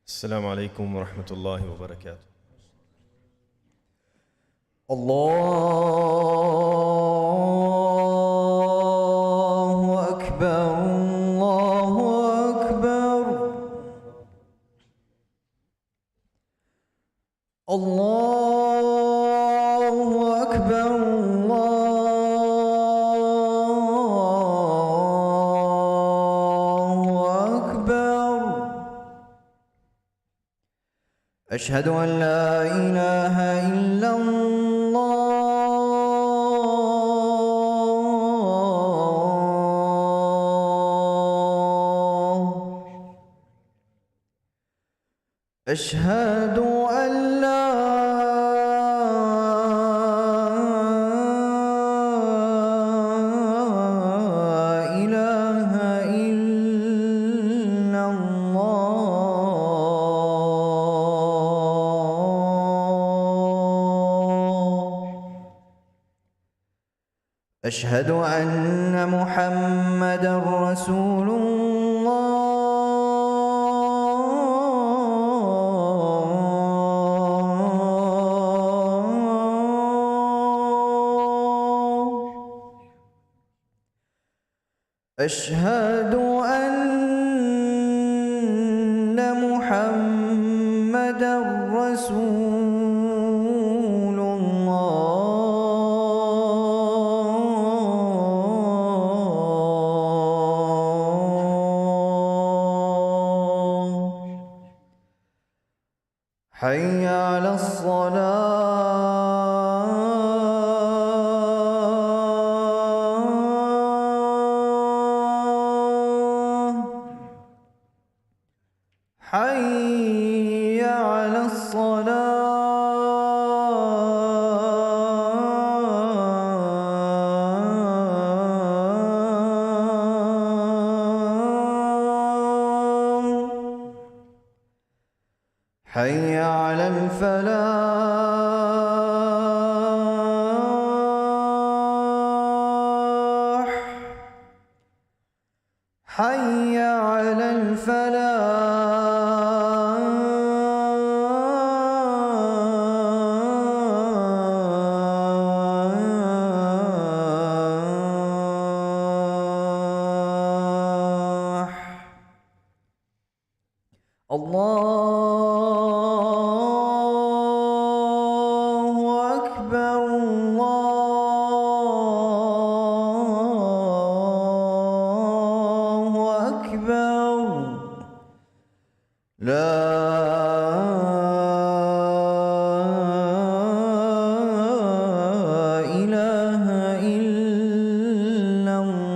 السلام عليكم ورحمة الله وبركاته. الله أكبر الله أكبر الله أكبر الله أكبر أشهد أن لا إله إلا الله أشهد أن لا إله إلا الله أشهد أن محمدًا رسول الله أشهد أن محمدًا رسول الله حي على الصلاة حي على الصلاة حي على الفلاح حي على الفلاح الله أكبر الله أكبر لا إله إلا الله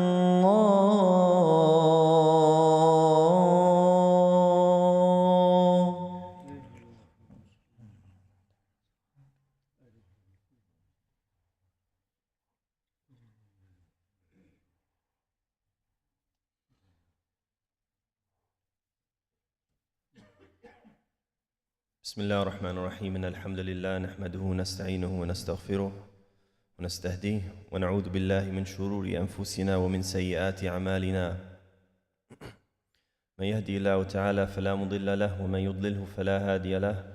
بسم الله الرحمن الرحيم. إن الحمد لله نحمده ونستعينه ونستغفره ونستهديه ونعوذ بالله من شرور أنفسنا ومن سيئات أعمالنا. من يهدي الله تعالى فلا مضل له ومن يضلله فلا هادي له،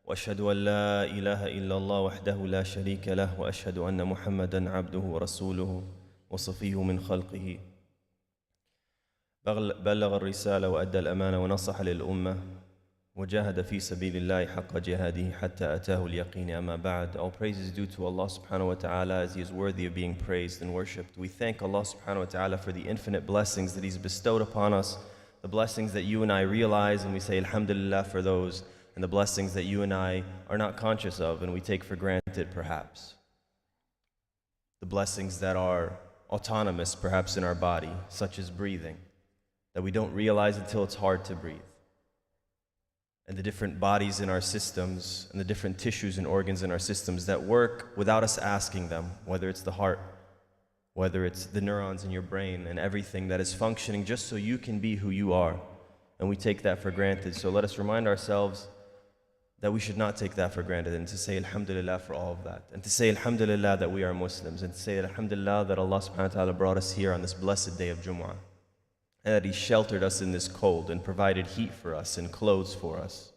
وأشهد أن لا إله إلا الله وحده لا شريك له، وأشهد أن محمدًا عبده ورسوله وصفيه من خلقه. بلغ الرسالة وأدى الأمانة ونصح للأمة وجاهد في سبيل الله حق جهاده حتى أتاه اليقين. أما بعد, all praise is due to Allah subhanahu wa ta'ala, as He is worthy of being praised and worshipped. We thank Allah subhanahu wa ta'ala for the infinite blessings that He's bestowed upon us, the blessings that you and I realize and we say alhamdulillah for those, and the blessings that you and I are not conscious of and we take for granted perhaps. The blessings that are autonomous perhaps in our body, such as breathing, that we don't realize until it's hard to breathe. And the different bodies in our systems and the different tissues and organs in our systems that work without us asking them, whether it's the heart, whether it's the neurons in your brain and everything that is functioning just so you can be who you are. And we take that for granted. So let us remind ourselves that we should not take that for granted, and to say alhamdulillah for all of that, and to say alhamdulillah that we are Muslims, and to say alhamdulillah that Allah subhanahu wa ta'ala brought us here on this blessed day of Jummah. and that He sheltered us in this cold and provided heat for us and clothes for us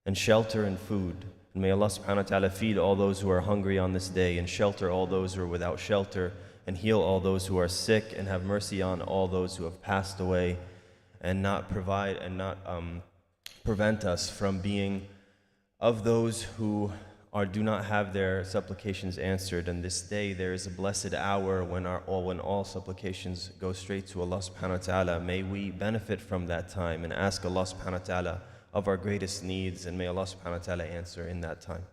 and shelter and food. And may Allah subhanahu wa ta'ala feed all those who are hungry on this day and shelter all those who are without shelter and heal all those who are sick and have mercy on all those who have passed away and not prevent us from being of those who do not have their supplications answered. And this day there is a blessed hour when all supplications go straight to Allah subhanahu wa ta'ala. May we benefit from that time and ask Allah subhanahu wa ta'ala of our greatest needs, and may Allah subhanahu wa ta'ala answer in that time.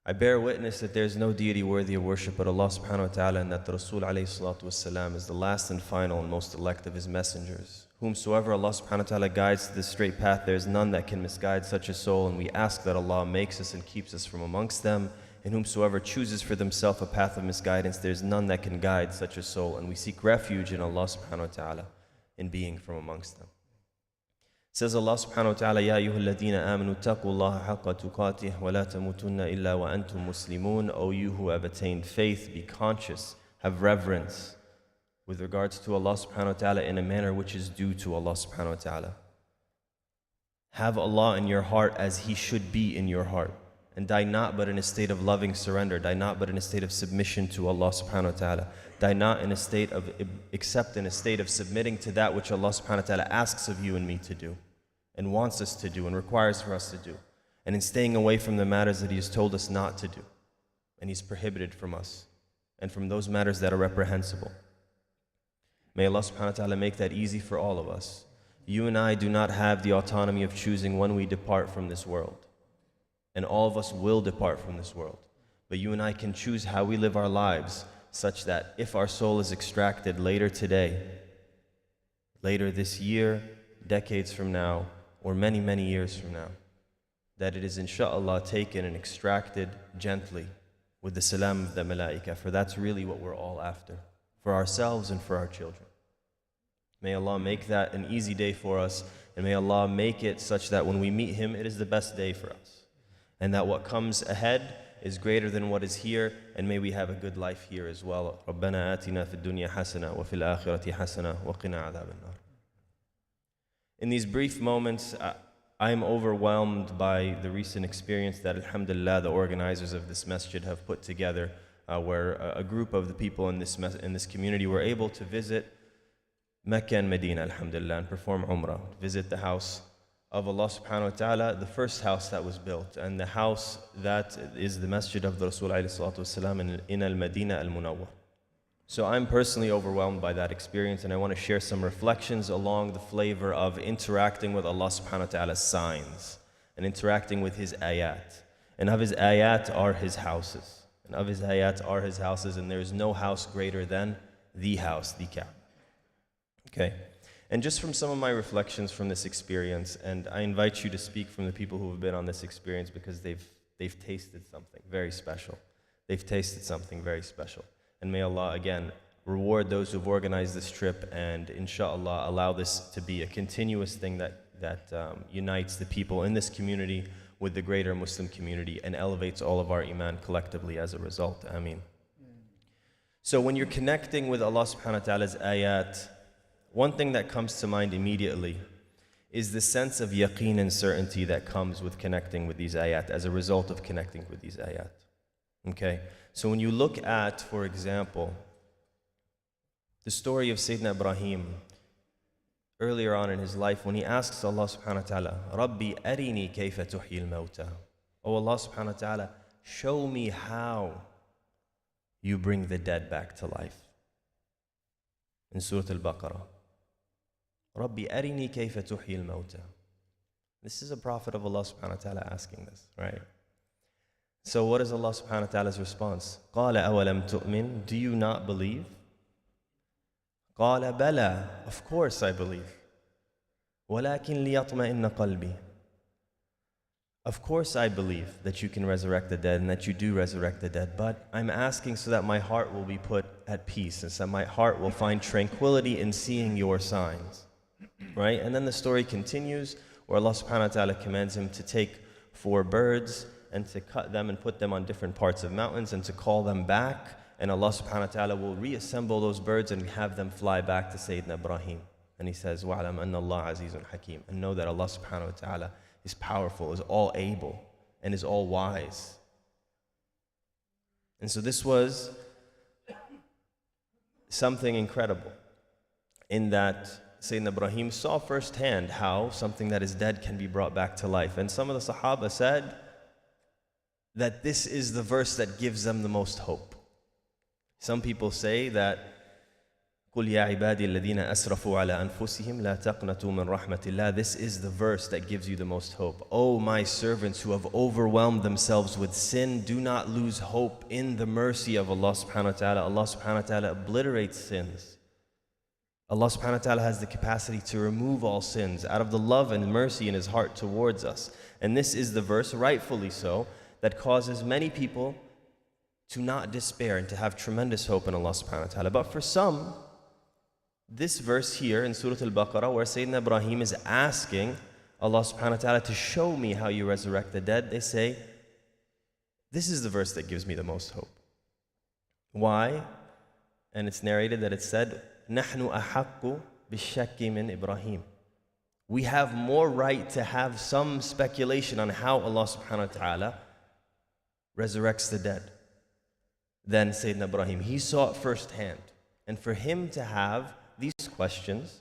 I bear witness that there is no deity worthy of worship but Allah subhanahu wa ta'ala, and that the Rasul alayhi salatu wasalam is the last and final and most elect of His messengers. Whomsoever Allah subhanahu wa ta'ala guides to the straight path, there is none that can misguide such a soul, and we ask that Allah makes us and keeps us from amongst them. And whomsoever chooses for themselves a path of misguidance, there is none that can guide such a soul, and we seek refuge in Allah subhanahu wa ta'ala in being from amongst them. Says Allah subhanahu wa ta'ala, Ya ayyuhalladhina amanu taqullaha haqqa tuqatih wa la tamutunna illa wa antum muslimun. O you who have attained faith, be conscious, have reverence with regards to Allah subhanahu wa ta'ala in a manner which is due to Allah subhanahu wa ta'ala. Have Allah in your heart as He should be in your heart. And die not but in a state of loving surrender. Die not but in a state of submission to Allah subhanahu wa ta'ala. Die not in a state of, except in a state of submitting to that which Allah subhanahu wa ta'ala asks of you and me to do, and wants us to do, and requires for us to do. And in staying away from the matters that He has told us not to do, and He's prohibited from us, and from those matters that are reprehensible. May Allah subhanahu wa ta'ala make that easy for all of us. You and I do not have the autonomy of choosing when we depart from this world. And all of us will depart from this world. But you and I can choose how we live our lives, such that if our soul is extracted later today, later this year, decades from now, or many, many years from now, that it is insha'Allah taken and extracted gently with the salam of the malaika, for that's really what we're all after, for ourselves and for our children. May Allah make that an easy day for us, and may Allah make it such that when we meet Him, it is the best day for us, and that what comes ahead is greater than what is here, and may we have a good life here as well. رَبَّنَا آتِنَا فِي الدُّنْيَا حَسَنَةً وَفِي الْآخِرَةِ حَسَنَةً وَقِنَا عَذَابَ النَّارِ. In these brief moments, I am overwhelmed by the recent experience that, alhamdulillah, the organizers of this masjid have put together, where a group of the people in this community were able to visit Mecca and Medina, alhamdulillah, and perform Umrah, visit the house of Allah subhanahu wa ta'ala, the first house that was built, and the house that is the masjid of the Rasul alayhi salatu wasalam in Al-Madinah Al-Munawwar. So I'm personally overwhelmed by that experience, and I want to share some reflections along the flavor of interacting with Allah subhanahu wa ta'ala's signs and interacting with His ayat. And of His ayat are His houses. And of His ayat are His houses, and there is no house greater than the house, the Kaaba. Okay. And just from some of my reflections from this experience, and I invite you to speak from the people who have been on this experience, because they've tasted something very special. They've tasted something very special. And may Allah, again, reward those who've organized this trip, and inshallah allow this to be a continuous thing that unites the people in this community with the greater Muslim community and elevates all of our iman collectively as a result. Ameen. So when you're connecting with Allah subhanahu wa ta'ala's ayat, one thing that comes to mind immediately is the sense of yaqeen and certainty that comes with connecting with these ayat as a result of connecting with these ayat. Okay? So when you look at, for example, the story of Sayyidina Ibrahim earlier on in his life, when he asks Allah subhanahu wa ta'ala, Rabbi arini kayfa tuhyi al-mawta. Oh Allah subhanahu wa ta'ala, show me how you bring the dead back to life. In Surah Al-Baqarah. Rabbi arini kayfa tuhyi al-mawta. This is a prophet of Allah subhanahu wa ta'ala asking this, right? So what is Allah subhanahu wa ta'ala's response? قَالَ أَوَلَمْ تُؤْمِنْ. Do you not believe? قَالَ بَلَى. Of course I believe. وَلَكِنْ لِيَطْمَئِنَّ قَلْبِي. Of course I believe that you can resurrect the dead and that you do resurrect the dead, but I'm asking so that my heart will be put at peace and so that my heart will find tranquility in seeing your signs. Right? And then the story continues where Allah subhanahu wa ta'ala commands him to take 4 birds and to cut them and put them on different parts of mountains and to call them back and Allah subhanahu wa ta'ala will reassemble those birds and have them fly back to Sayyidina Ibrahim. And he says, وَعْلَمْ أَنَّ اللَّهَ عَزِيزٌ حَكِيمٌ. And know that Allah subhanahu wa ta'ala is powerful, is all able, and is all wise. And so this was something incredible, in that Sayyidina Ibrahim saw firsthand how something that is dead can be brought back to life. And some of the Sahaba said that this is the verse that gives them the most hope. Some people say that قُلْ يَا عِبَادِي الَّذِينَ أَسْرَفُوا عَلَىٰ أَنفُسِهِمْ لَا تَقْنَطُوا مِنْ رَحْمَةِ اللَّهِ. This is the verse that gives you the most hope. Oh, my servants who have overwhelmed themselves with sin, do not lose hope in the mercy of Allah subhanahu wa ta'ala. Allah subhanahu wa ta'ala obliterates sins. Allah subhanahu wa ta'ala has the capacity to remove all sins out of the love and mercy in His heart towards us. And this is the verse, rightfully so, that causes many people to not despair and to have tremendous hope in Allah subhanahu wa ta'ala. But for some, this verse here in Surah Al-Baqarah, where Sayyidina Ibrahim is asking Allah subhanahu wa ta'ala to show me how you resurrect the dead, they say, this is the verse that gives me the most hope. Why? And it's narrated that it said, نَحْنُ أَحَقُّ بِالشَّكِّ مِنْ إِبْرَاهِيمِ. We have more right to have some speculation on how Allah subhanahu wa ta'ala resurrects the dead than Sayyidina Ibrahim. He saw it firsthand. And for him to have these questions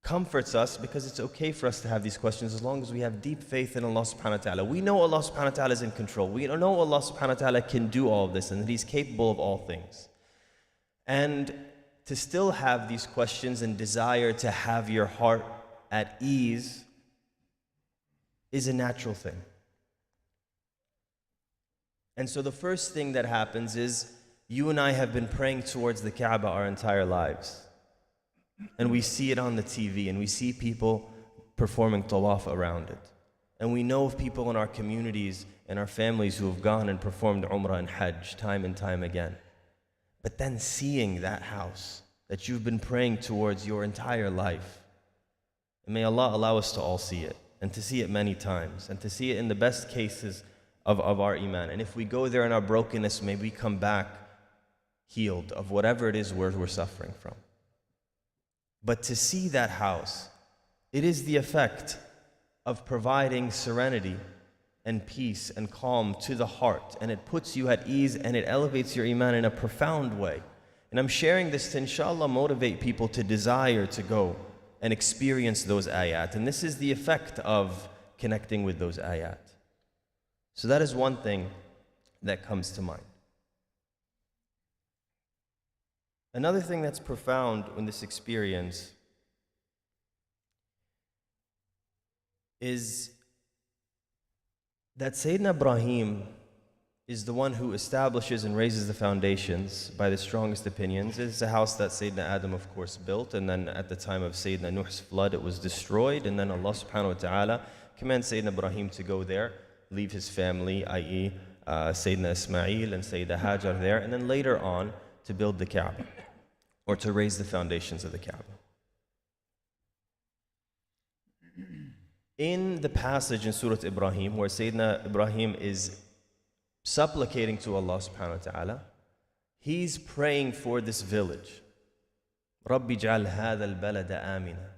comforts us, because it's okay for us to have these questions as long as we have deep faith in Allah subhanahu wa ta'ala. We know Allah subhanahu wa ta'ala is in control. We know Allah subhanahu wa ta'ala can do all of this and that He's capable of all things. And to still have these questions and desire to have your heart at ease is a natural thing. And so the first thing that happens is you and I have been praying towards the Kaaba our entire lives. And we see it on the TV, and we see people performing tawaf around it. And we know of people in our communities and our families who have gone and performed Umrah and Hajj time and time again. But then seeing that house that you've been praying towards your entire life, and may Allah allow us to all see it, and to see it many times, and to see it in the best cases of our iman. And if we go there in our brokenness, may we come back healed of whatever it is we're suffering from. But to see that house, it is the effect of providing serenity and peace and calm to the heart, and it puts you at ease and it elevates your iman in a profound way. And I'm sharing this to inshallah motivate people to desire to go and experience those ayat. And this is the effect of connecting with those ayat. So that is one thing that comes to mind. Another thing that's profound in this experience is that Sayyidina Ibrahim is the one who establishes and raises the foundations by the strongest opinions. It's a house that Sayyidina Adam, of course, built, and then at the time of Sayyidina Nuh's flood, it was destroyed, and then Allah subhanahu wa ta'ala commands Sayyidina Ibrahim to go there, leave his family, i.e. Sayyidina Ismail and Sayyidina Hajar there, and then later on to build the Kaaba, or to raise the foundations of the Kaaba. In the passage in Surah Ibrahim, where Sayyidina Ibrahim is supplicating to Allah subhanahu wa ta'ala, he's praying for this village. رَبِّ اجْعَلْ هَذَا الْبَلَدَ آمِنًا.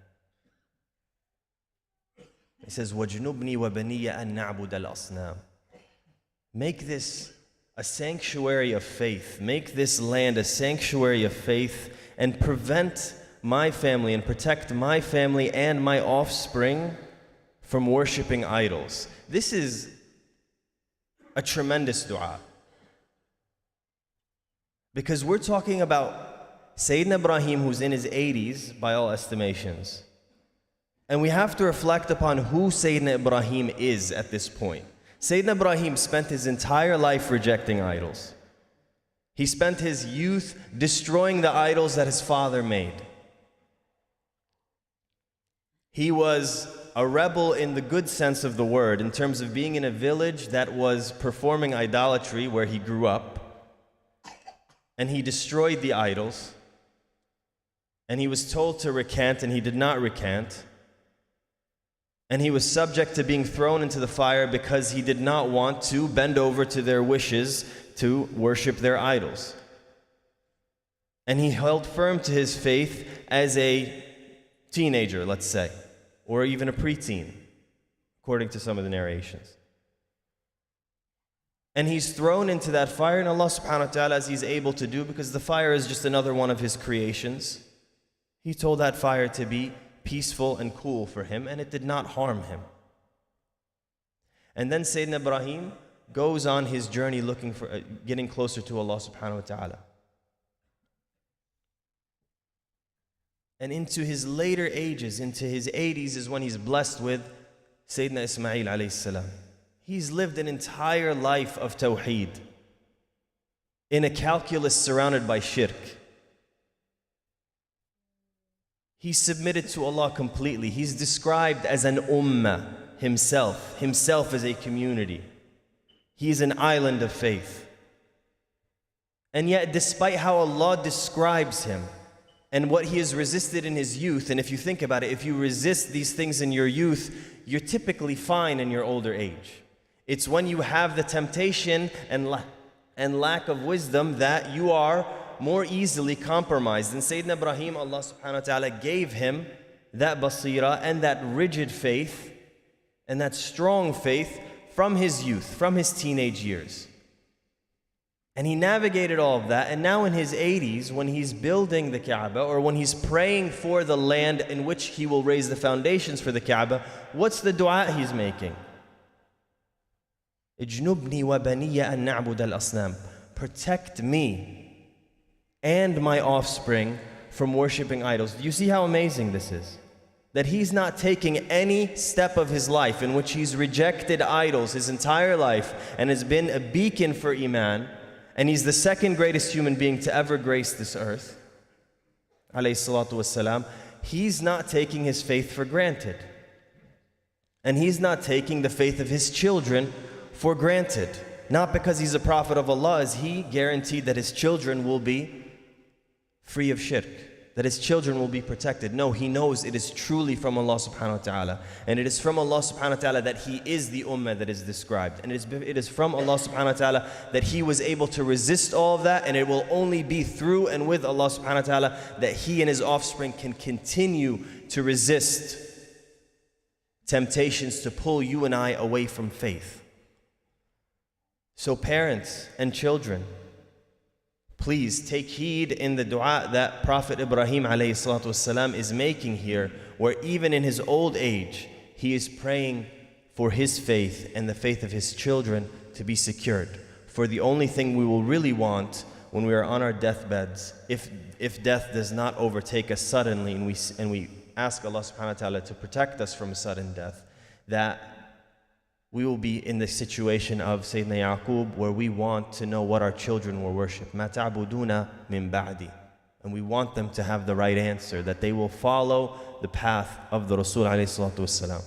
He says, وَجْنُبْنِي وَبَنِيَّ أَن نَعْبُدَ الْأَصْنَامِ. Make this a sanctuary of faith. Make this land a sanctuary of faith, and prevent my family and protect my family and my offspring from worshiping idols. This is a tremendous dua. Because we're talking about Sayyidina Ibrahim, who's in his 80s by all estimations. And we have to reflect upon who Sayyidina Ibrahim is at this point. Sayyidina Ibrahim spent his entire life rejecting idols. He spent his youth destroying the idols that his father made. He was a rebel in the good sense of the word, in terms of being in a village that was performing idolatry where he grew up, and he destroyed the idols, and he was told to recant, and he did not recant, and he was subject to being thrown into the fire because he did not want to bend over to their wishes to worship their idols. And he held firm to his faith as a teenager, let's say, or even a preteen, according to some of the narrations. And he's thrown into that fire, and Allah subhanahu wa ta'ala, as he's able to do, because the fire is just another one of his creations, he told that fire to be peaceful and cool for him, and it did not harm him. And then Sayyidina Ibrahim goes on his journey looking for, getting closer to Allah subhanahu wa ta'ala. And into his later ages, into his 80s, is when he's blessed with Sayyidina Ismail alayhi salam. He's lived an entire life of tawheed in a calculus surrounded by shirk. He submitted to Allah completely. He's described as an ummah himself as a community. He's an island of faith. And yet, despite how Allah describes him and what he has resisted in his youth, and if you think about it, if you resist these things in your youth, you're typically fine in your older age. It's when you have the temptation and lack of wisdom that you are more easily compromised. And Sayyidina Ibrahim, Allah subhanahu wa ta'ala gave him that basira and that rigid faith and that strong faith from his youth, from his teenage years. And he navigated all of that, and now in his 80s, when he's building the Kaaba, or when he's praying for the land in which he will raise the foundations for the Kaaba, what's the dua he's making? اجنبني وبني أن نعبد الأصنام. Protect me and my offspring from worshiping idols. Do you see how amazing this is? That he's not taking any step of his life in which he's rejected idols his entire life and has been a beacon for Iman, and he's the second greatest human being to ever grace this earth, alayhi salatu wassalam. He's not taking his faith for granted. And he's not taking the faith of his children for granted. Not because he's a prophet of Allah is he guaranteed that his children will be free of shirk, that his children will be protected. No, he knows it is truly from Allah subhanahu wa ta'ala. And it is from Allah subhanahu wa ta'ala that he is the ummah that is described. And it is from Allah subhanahu wa ta'ala that he was able to resist all of that, and it will only be through and with Allah subhanahu wa ta'ala that he and his offspring can continue to resist temptations to pull you and I away from faith. So parents and children, please take heed in the dua that Prophet Ibrahim alayhi salatu wasalam is making here, where even in his old age, he is praying for his faith and the faith of his children to be secured. For the only thing we will really want when we are on our deathbeds, if death does not overtake us suddenly, and we ask Allah subhanahu wa ta'ala to protect us from sudden death, that we will be in the situation of Sayyidina Yaqub, where we want to know what our children will worship. مَا تَعْبُدُونَ مِن بَعْدِي. And we want them to have the right answer, that they will follow the path of the Rasul alayhi salatu wasalam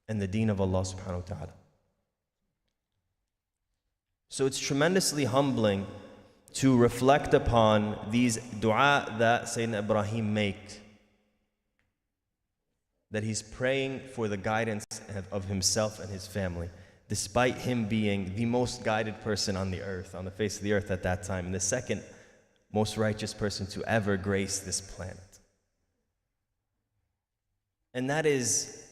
and the deen of Allah subhanahu wa ta'ala. So it's tremendously humbling to reflect upon these dua that Sayyidina Ibrahim makes, that he's praying for the guidance of himself and his family, despite him being the most guided person on the earth, on the face of the earth at that time, and the second most righteous person to ever grace this planet. And that is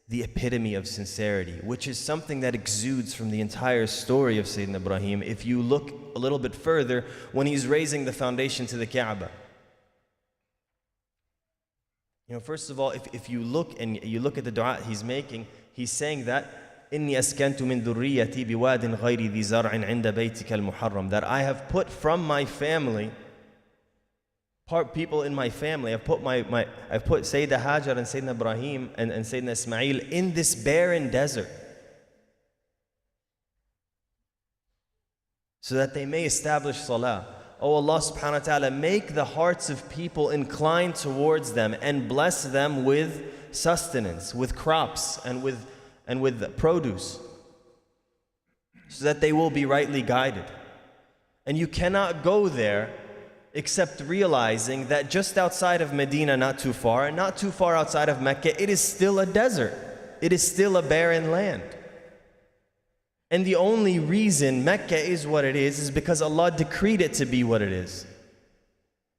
the epitome of sincerity, which is something that exudes from the entire story of Sayyidina Ibrahim. If you look a little bit further, when he's raising the foundation to the Kaaba, first of all, if you look at the dua he's making, he's saying that إِنِّي أَسْكَنْتُ مِن ذُرِّيَّتِي بِوَادٍ غَيْرِ ذِي زَرْعٍ عِنْدَ بَيْتِكَ الْمُحَرَّمِ, that I have put from my family, people in my family, I've put Sayyidina Hajar and Sayyidina Ibrahim and Sayyidina Ismail in this barren desert, so that they may establish salah. Oh Allah subhanahu wa ta'ala, make the hearts of people inclined towards them and bless them with sustenance, with crops and with produce, so that they will be rightly guided. And you cannot go there except realizing that just outside of Medina, not too far, and not too far outside of Mecca, it is still a desert. It is still a barren land. And the only reason Mecca is what it is because Allah decreed it to be what it is.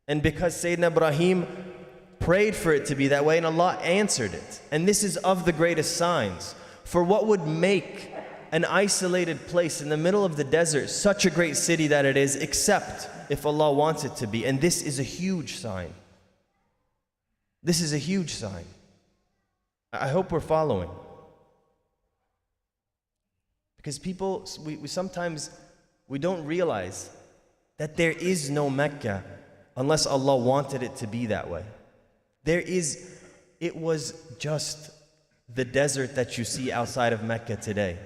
And because Sayyidina Ibrahim prayed for it to be that way and Allah answered it. And this is of the greatest signs. For what would make an isolated place in the middle of the desert such a great city that it is, except if Allah wants it to be? And this is a huge sign. This is a huge sign. I hope we're following. Because people, we sometimes don't realize that there is no Mecca unless Allah wanted it to be that way. It was just the desert that you see outside of Mecca today,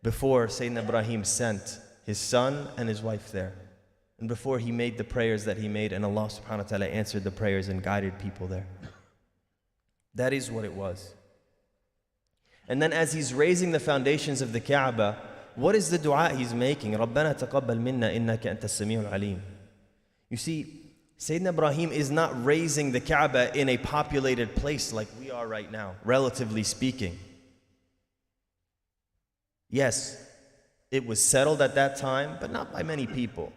before Sayyidina Ibrahim sent his son and his wife there, and before he made the prayers that he made, and Allah subhanahu wa ta'ala answered the prayers and guided people there. That is what it was. And then as he's raising the foundations of the Kaaba, what is the dua he's making? رَبَّنَا تَقَبَّلْ مِنَّا إِنَّكَ أَنْتَ السَّمِيعُ الْعَلِيمُ. You see, Sayyidina Ibrahim is not raising the Kaaba in a populated place like we are right now, relatively speaking. Yes, it was settled at that time, but not by many people.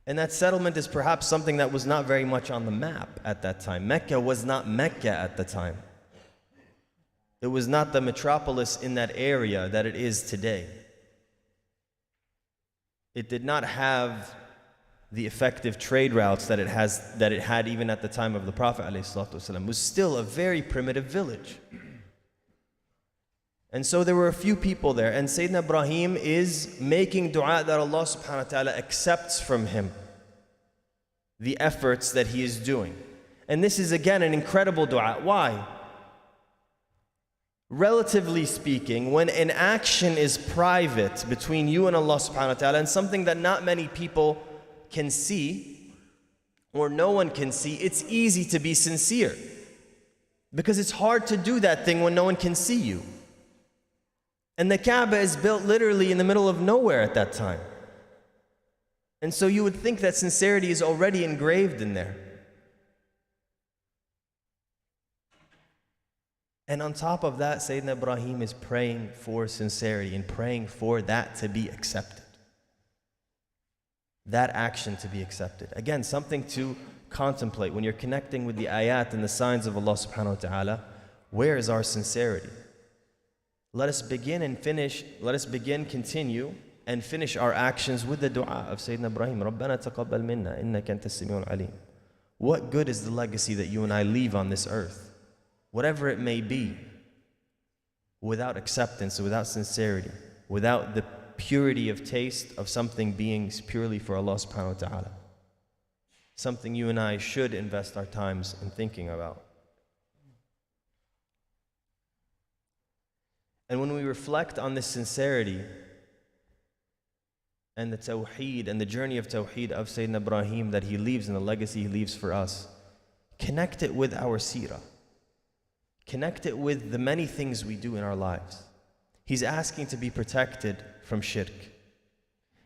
And that settlement is perhaps something that was not very much on the map at that time. Mecca was not Mecca at the time. It was not the metropolis in that area that it is today. It did not have the effective trade routes that it had even at the time of the Prophet ﷺ. It was still a very primitive village. And so there were a few people there, and Sayyidina Ibrahim is making dua that Allah subhanahu wa ta'ala accepts from him the efforts that he is doing. And this is again an incredible dua. Why? Relatively speaking, when an action is private between you and Allah subhanahu wa ta'ala, and something that not many people can see, or no one can see, it's easy to be sincere. Because it's hard to do that thing when no one can see you. And the Kaaba is built literally in the middle of nowhere at that time. And so you would think that sincerity is already engraved in there. And on top of that, Sayyidina Ibrahim is praying for sincerity and praying for that to be accepted. That action to be accepted. Again, something to contemplate when you're connecting with the ayat and the signs of Allah subhanahu wa ta'ala. Where is our sincerity? Let us begin, continue, and finish our actions with the dua of Sayyidina Ibrahim. رَبَّنَا تَقَبَّلْ مِنَّا إِنَّكَ أَنْتَ السَّمِيعُ الْعَلِيمُ. What good is the legacy that you and I leave on this earth? Whatever it may be, without acceptance, without sincerity, without the purity of taste of something being purely for Allah subhanahu wa ta'ala. Something you and I should invest our times in thinking about. And when we reflect on this sincerity and the tawheed and the journey of tawheed of Sayyidina Ibrahim that he leaves and the legacy he leaves for us, connect it with our seerah. Connect it with the many things we do in our lives. He's asking to be protected from shirk.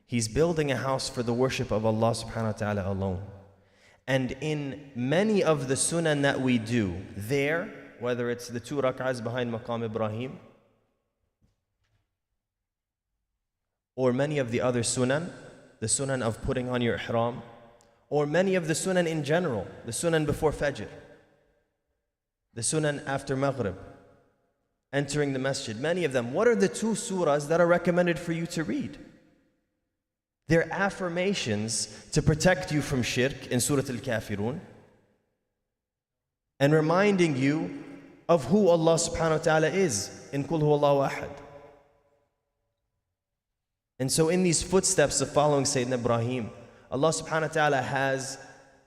He's building a house for the worship of Allah subhanahu wa ta'ala alone. And in many of the sunan that we do there, whether it's the 2 rak'ahs behind Maqam Ibrahim, or many of the other sunan, the sunan of putting on your ihram, or many of the sunan in general, the sunan before Fajr, the sunan after Maghrib, entering the masjid, many of them. What are the 2 surahs that are recommended for you to read? They're affirmations to protect you from shirk in Surah Al-Kafirun, and reminding you of who Allah subhanahu wa ta'ala is in Qul Huwallahu Ahad. And so in these footsteps of following Sayyidina Ibrahim, Allah subhanahu wa ta'ala has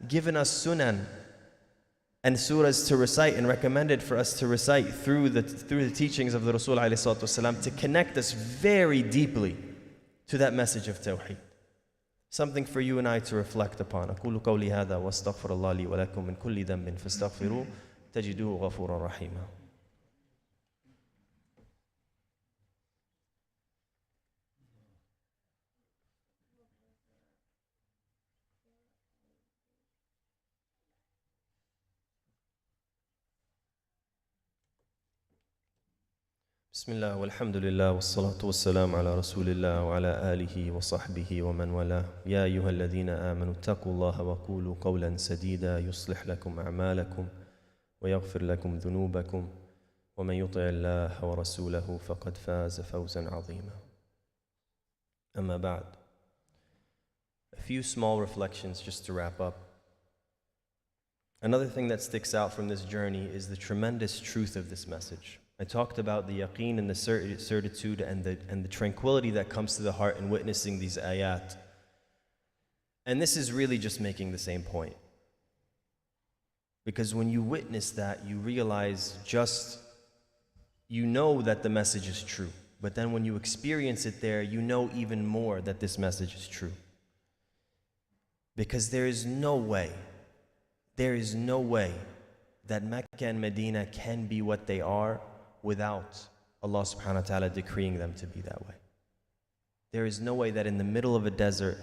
given us sunan and surahs to recite and recommended for us to recite through the teachings of the Rasul alayhi salatu wasalam to connect us very deeply to that message of tawheed. Something for you and I to reflect upon. أقول قولي هذا واستغفر الله لي ولكم من كل ذنب فاستغفروه تجدوه غفورا رحيما. Bismillah, walhamdulillah, wassalatu wassalamu ala rasulillah wa ala alihi wa sahbihi wa man wala. Ya ayyuha alladhina amanu taqullaha wa qulu qawlan sadida yuslih lakum a'malakum wa yaghfir lakum dhunubakum wa man yuti' Allah wa rasulahu faqad faza fawzan 'azima. Amma ba'd. A few small reflections just to wrap up. Another thing that sticks out from this journey is the tremendous truth of this message. I talked about the yaqeen and the certitude and the tranquility that comes to the heart in witnessing these ayat. And this is really just making the same point. Because when you witness that, you realize you know that the message is true. But then when you experience it there, you know even more that this message is true. Because there is no way that Mecca and Medina can be what they are without Allah subhanahu wa ta'ala decreeing them to be that way. There is no way that in the middle of a desert,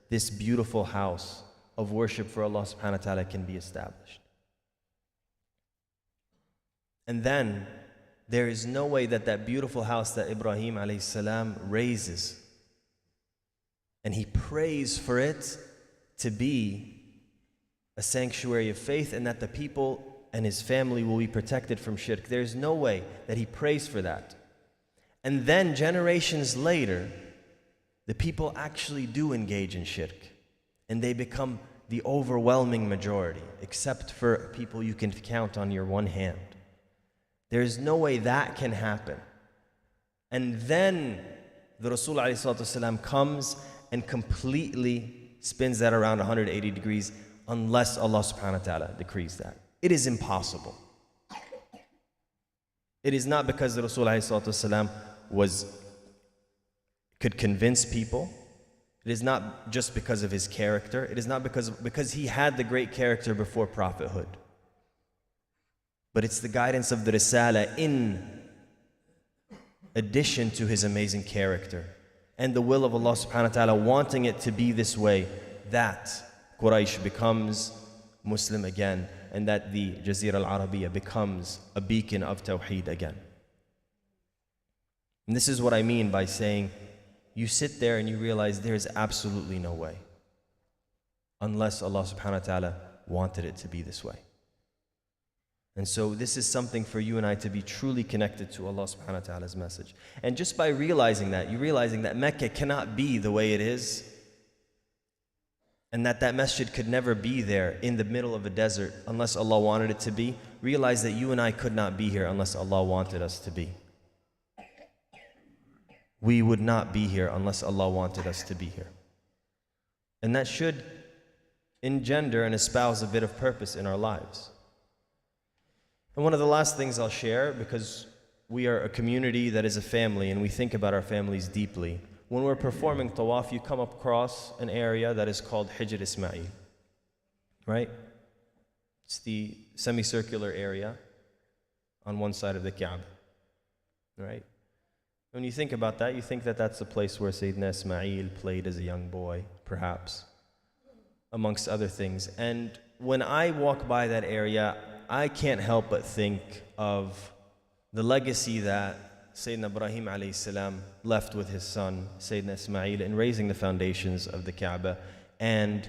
this beautiful house of worship for Allah subhanahu wa ta'ala can be established. And then, there is no way that that beautiful house that Ibrahim alayhi salam raises, and he prays for it to be a sanctuary of faith and that the people and his family will be protected from shirk. There's no way that he prays for that. And then generations later, the people actually do engage in shirk. And they become the overwhelming majority, except for people you can count on your one hand. There's no way that can happen. And then the Rasul ﷺ comes and completely spins that around 180 degrees unless Allah subhanahu wa ta'ala decrees that. It is impossible. It is not because the Rasul ﷺ could convince people. It is not just because of his character. It is not because he had the great character before prophethood. But it's the guidance of the Risala in addition to his amazing character and the will of Allah subhanahu wa ta'ala wanting it to be this way that Quraysh becomes Muslim again and that the Jazira al-Arabiya becomes a beacon of Tawheed again. And this is what I mean by saying you sit there and you realize there's absolutely no way unless Allah subhanahu wa ta'ala wanted it to be this way. And so this is something for you and I to be truly connected to Allah subhanahu wa ta'ala's message. And just by realizing that, you're realizing that Mecca cannot be the way it is, and that masjid could never be there in the middle of a desert unless Allah wanted it to be. Realize that you and I could not be here unless Allah wanted us to be. We would not be here unless Allah wanted us to be here. And that should engender and espouse a bit of purpose in our lives. And one of the last things I'll share, because we are a community that is a family and we think about our families deeply. When we're performing tawaf, you come across an area that is called Hijr Ismail, right? It's the semicircular area on one side of the Kaaba, right? When you think about that, you think that that's the place where Sayyidina Ismail played as a young boy, perhaps, amongst other things. And when I walk by that area, I can't help but think of the legacy that Sayyidina Ibrahim alayhi salam left with his son, Sayyidina Ismail, in raising the foundations of the Kaaba and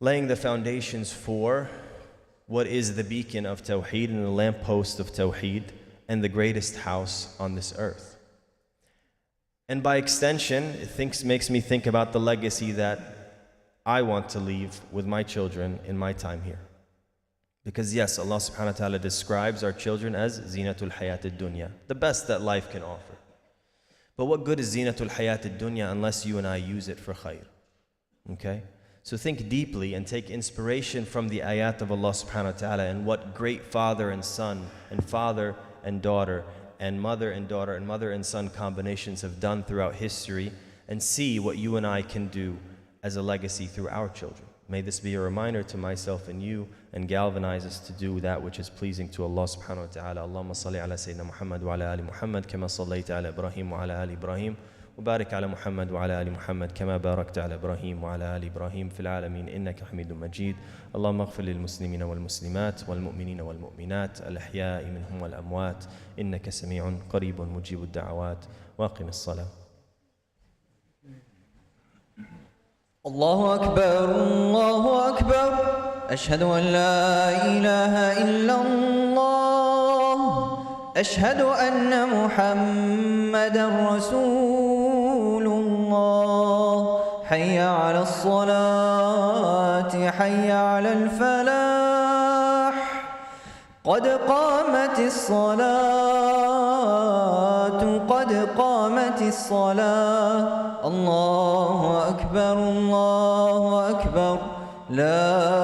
laying the foundations for what is the beacon of Tawheed and the lamppost of Tawheed and the greatest house on this earth. And by extension, it makes me think about the legacy that I want to leave with my children in my time here. Because yes, Allah subhanahu wa ta'ala describes our children as zinatul hayatid dunya, the best that life can offer. But what good is zinatul hayatid dunya unless you and I use it for khair? Okay? So think deeply and take inspiration from the ayat of Allah subhanahu wa ta'ala and what great father and son and father and daughter and mother and daughter and mother and son combinations have done throughout history, and see what you and I can do as a legacy through our children. May this be a reminder to myself and you and galvanize us to do that which is pleasing to Allah subhanahu wa ta'ala. Allahumma salli ala Sayyidina Muhammad wa ala ali Muhammad kama sallayta ala Ibrahim wa ala ali Ibrahim وبارك على محمد وعلى آل محمد كما باركت على إبراهيم وعلى آل إبراهيم في العالمين إنك حميد مجيد. اللهم اغفر للمسلمين والمسلمات والمؤمنين والمؤمنات الأحياء منهم والأموات إنك سميع قريب مجيب الدعوات. واقم الصلاة. الله أكبر الله أكبر، أشهد أن لا إله إلا الله، أشهد أن محمدا رسول الله. حي على الصلاة حي على الفلاح، قد قامت الصلاة قد قامت الصلاة. الله أكبر الله أكبر، لا